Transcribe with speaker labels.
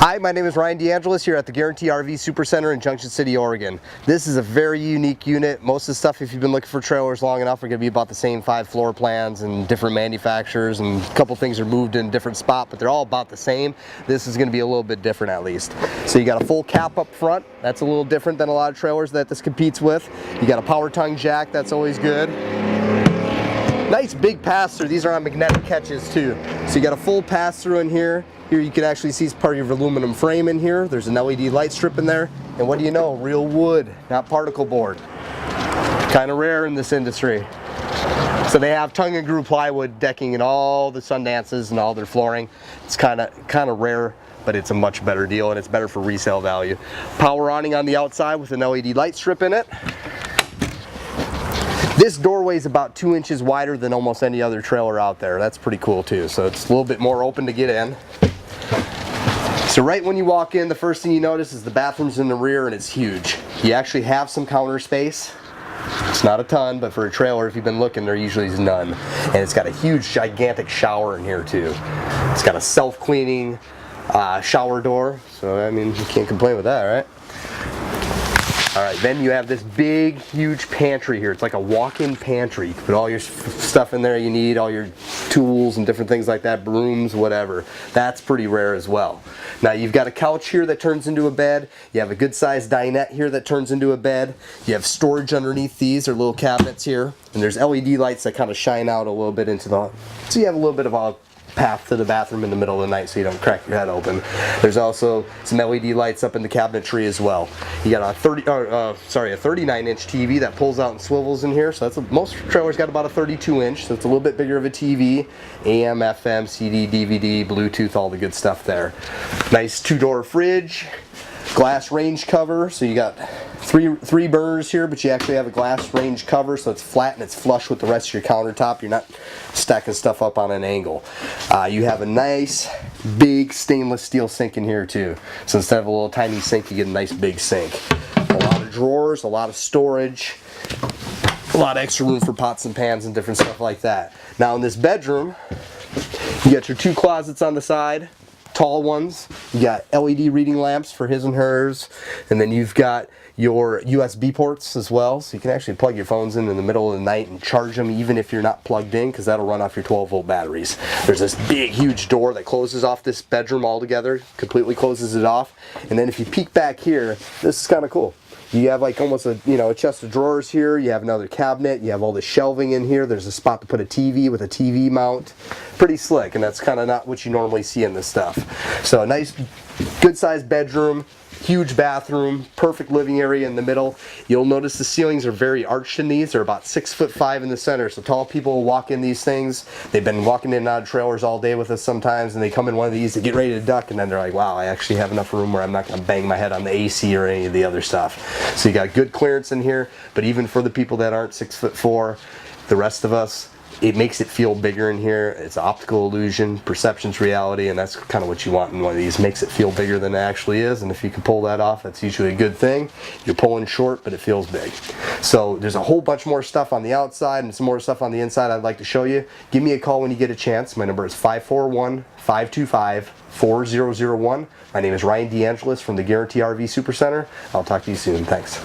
Speaker 1: Hi, my name is Ryan DeAngelis here at the Guarantee RV Supercenter in Junction City, Oregon. This is a very unique unit. Most of the stuff, if you've been looking for trailers long enough, are going to be about the same 5 floor plans and different manufacturers, and a couple things are moved in a different spot, but they're all about the same. This is going to be a little bit different at least. So you got a full cap up front. That's a little different than a lot of trailers that this competes with. You got a power tongue jack. That's always good. Nice big pass-through. These are on magnetic catches too. So you got a full pass-through in here. Here you can actually see part of your aluminum frame in here. There's an LED light strip in there. And what do you know? Real wood, not particle board. Kind of rare in this industry. So they have tongue and groove plywood decking in all the Sundances and all their flooring. It's kind of rare, but it's a much better deal and it's better for resale value. Power awning on the outside with an LED light strip in it. This doorway is about 2 inches wider than almost any other trailer out there. That's pretty cool too. So it's a little bit more open to get in. So right when you walk in, the first thing you notice is the bathroom's in the rear and it's huge. You actually have some counter space. It's not a ton, but for a trailer, if you've been looking, there usually is none. And it's got a huge, gigantic shower in here too. It's got a self-cleaning shower door. So I mean, you can't complain with that, right? Alright, then you have this big, huge pantry here. It's like a walk-in pantry. You can put all your stuff in there you need, all your tools and different things like that, brooms, whatever. That's pretty rare as well. Now you've got a couch here that turns into a bed. You have a good-sized dinette here that turns into a bed. You have storage underneath these, or little cabinets here. And there's LED lights that kind of shine out a little bit into the... So you have a little bit of a path to the bathroom in the middle of the night so you don't crack your head open. There's also some LED lights up in the cabinetry as well. You got a 39-inch TV that pulls out and swivels in here. So that's most trailers got about a 32-inch, so it's a little bit bigger of a TV. AM, FM, CD, DVD, Bluetooth, all the good stuff there. Nice 2-door fridge. Glass range cover, so you got three burners here, but you actually have a glass range cover, so it's flat and it's flush with the rest of your countertop. You're not stacking stuff up on an angle. You have a nice big stainless steel sink in here too. So instead of a little tiny sink, you get a nice big sink. A lot of drawers, a lot of storage, a lot of extra room for pots and pans and different stuff like that. Now in this bedroom, you got your 2 closets on the side. Tall ones. You got LED reading lamps for his and hers, and then you've got your USB ports as well, so you can actually plug your phones in the middle of the night and charge them even if you're not plugged in, because that'll run off your 12-volt batteries. There's this big huge door that closes off this bedroom altogether, completely closes it off, and then if you peek back here, this is kind of cool. You have like almost a, a chest of drawers here. You have another cabinet. You have all the shelving in here. There's a spot to put a TV with a TV mount. Pretty slick, and that's kind of not what you normally see in this stuff. So a nice, good-sized bedroom, huge bathroom, perfect living area in the middle. You'll notice the ceilings are very arched in these. They're about 6'5" in the center, so tall people will walk in these things. They've been walking in and out of trailers all day with us sometimes, and they come in one of these to get ready to duck, and then they're like, wow, I actually have enough room where I'm not going to bang my head on the AC or any of the other stuff. So you got good clearance in here, but even for the people that aren't 6'4", the rest of us, it makes it feel bigger in here. It's optical illusion, perception's reality, and that's kind of what you want in one of these. Makes it feel bigger than it actually is, and if you can pull that off, that's usually a good thing. You're pulling short, but it feels big. So there's a whole bunch more stuff on the outside and some more stuff on the inside I'd like to show you. Give me a call when you get a chance. My number is 541-525-4001. My name is Ryan DeAngelis from the Guarantee RV Supercenter. I'll talk to you soon. Thanks.